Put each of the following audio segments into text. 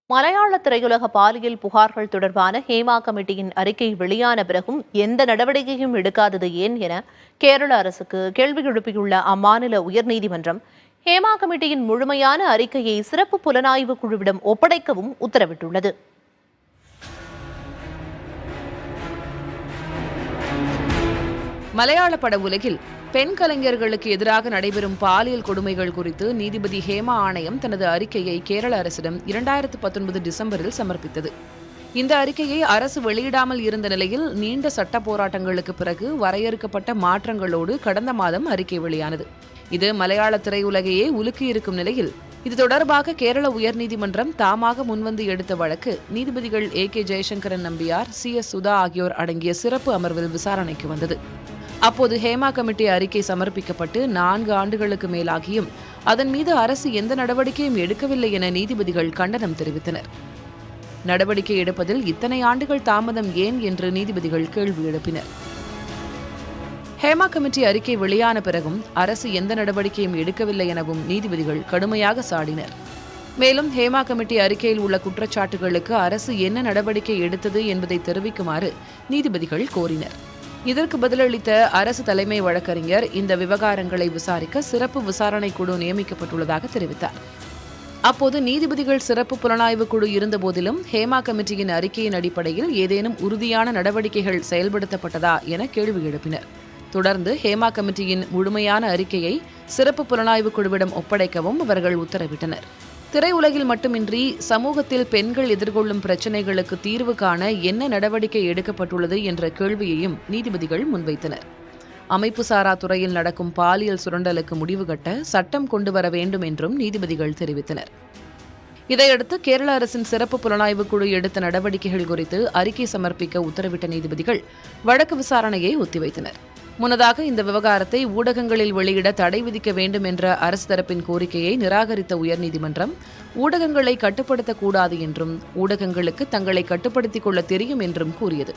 மலையாள திரையுலக பாலியல் புகார்கள் தொடர்பான ஹேமா கமிட்டியின் அறிக்கை வெளியான பிறகும் எந்த நடவடிக்கையும் எடுக்காதது ஏன் என கேரள அரசுக்கு கேள்வி எழுப்பியுள்ள அம்மாநில உயர்நீதிமன்றம் ஹேமா கமிட்டியின் முழுமையான அறிக்கையை சிறப்பு புலனாய்வு குழுவிடம் ஒப்படைக்கவும் உத்தரவிட்டுள்ளது. மலையாள பட உலகில் பெண் கலைஞர்களுக்கு எதிராக நடைபெறும் பாலியல் கொடுமைகள் குறித்து நீதிபதி ஹேமா ஆணையம் தனது அறிக்கையை கேரள அரசிடம் 2019 டிசம்பரில் சமர்ப்பித்தது. இந்த அறிக்கையை அரசு வெளியிடாமல் இருந்த நிலையில் நீண்ட சட்ட போராட்டங்களுக்கு பிறகு வரையறுக்கப்பட்ட மாற்றங்களோடு கடந்த மாதம் அறிக்கை வெளியானது. இது மலையாள திரையுலகையே உலுக்கியிருக்கும் நிலையில் இது தொடர்பாக கேரள உயர்நீதிமன்றம் தாமாக முன்வந்து எடுத்த வழக்கு நீதிபதிகள் A.K. ஜெயசங்கரன் நம்பியார், C.S. சுதா ஆகியோர் அடங்கிய சிறப்பு அமர்வில் விசாரணைக்கு வந்தது. அப்போது ஹேமா கமிட்டி அறிக்கை சமர்ப்பிக்கப்பட்டு 4 ஆண்டுகளுக்கு மேலாகியும் அதன் மீது அரசு எந்த நடவடிக்கையும் எடுக்கவில்லை என நீதிபதிகள் கண்டனம் தெரிவித்தனர். நடவடிக்கை எடுப்பதில் இத்தனை ஆண்டுகள் தாமதம் ஏன் என்று நீதிபதிகள் கேள்வி எழுப்பினர். ஹேமா கமிட்டி அறிக்கை வெளியான பிறகும் அரசு எந்த நடவடிக்கையும் எடுக்கவில்லை எனவும் நீதிபதிகள் கடுமையாக சாடினர். மேலும் ஹேமா கமிட்டி அறிக்கையில் உள்ள குற்றச்சாட்டுகளுக்கு அரசு என்ன நடவடிக்கை எடுத்தது என்பதை தெரிவிக்குமாறு நீதிபதிகள் கோரினர். இதற்கு பதிலளித்த அரசு தலைமை வழக்கறிஞர் இந்த விவகாரங்களை விசாரிக்க சிறப்பு விசாரணை குழு நியமிக்கப்பட்டுள்ளதாக தெரிவித்தார். அப்போது நீதிபதிகள் சிறப்பு புலனாய்வு குழு இருந்தபோதிலும் ஹேமா கமிட்டியின் அறிக்கையின் அடிப்படையில் ஏதேனும் உறுதியான நடவடிக்கைகள் செயல்படுத்தப்பட்டதா என கேள்வி எழுப்பினர். தொடர்ந்து ஹேமா கமிட்டியின் முழுமையான அறிக்கையை சிறப்பு புலனாய்வு குழுவிடம் ஒப்படைக்கவும் அவர்கள் உத்தரவிட்டனர். திரையுலகில் மட்டுமின்றி சமூகத்தில் பெண்கள் எதிர்கொள்ளும் பிரச்சினைகளுக்கு தீர்வு காண என்ன நடவடிக்கை எடுக்கப்பட்டுள்ளது என்ற கேள்வியையும் நீதிபதிகள் முன்வைத்தனர். அமைப்புசாரா துறையில் நடக்கும் பாலியல் சுரண்டலுக்கு முடிவு கட்ட சட்டம் கொண்டு வர வேண்டும் என்றும் நீதிபதிகள் தெரிவித்தனர். இதையடுத்து கேரள அரசின் சிறப்பு புலனாய்வு குழு எடுத்த நடவடிக்கைகள் குறித்து அறிக்கை சமர்ப்பிக்க உத்தரவிட்ட நீதிபதிகள் வழக்கு விசாரணையை ஒத்திவைத்தனர். முன்னதாக இந்த விவகாரத்தை ஊடகங்களில் வெளியிட தடை விதிக்க வேண்டும் என்ற அரசு தரப்பின் கோரிக்கையை நிராகரித்த உயர்நீதிமன்றம் ஊடகங்களை கட்டுப்படுத்தக்கூடாது என்றும் ஊடகங்களுக்கு தங்களை கட்டுப்படுத்திக் கொள்ள தெரியும் என்றும் கூறியது.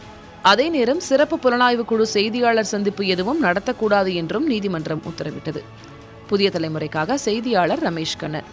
அதே நேரம் சிறப்பு புலனாய்வு குழு செய்தியாளர் சந்திப்பு எதுவும் நடத்தக்கூடாது என்றும் நீதிமன்றம் உத்தரவிட்டது. புதிய தலைமுறைக்காக செய்தியாளர் ரமேஷ் கண்ணன்.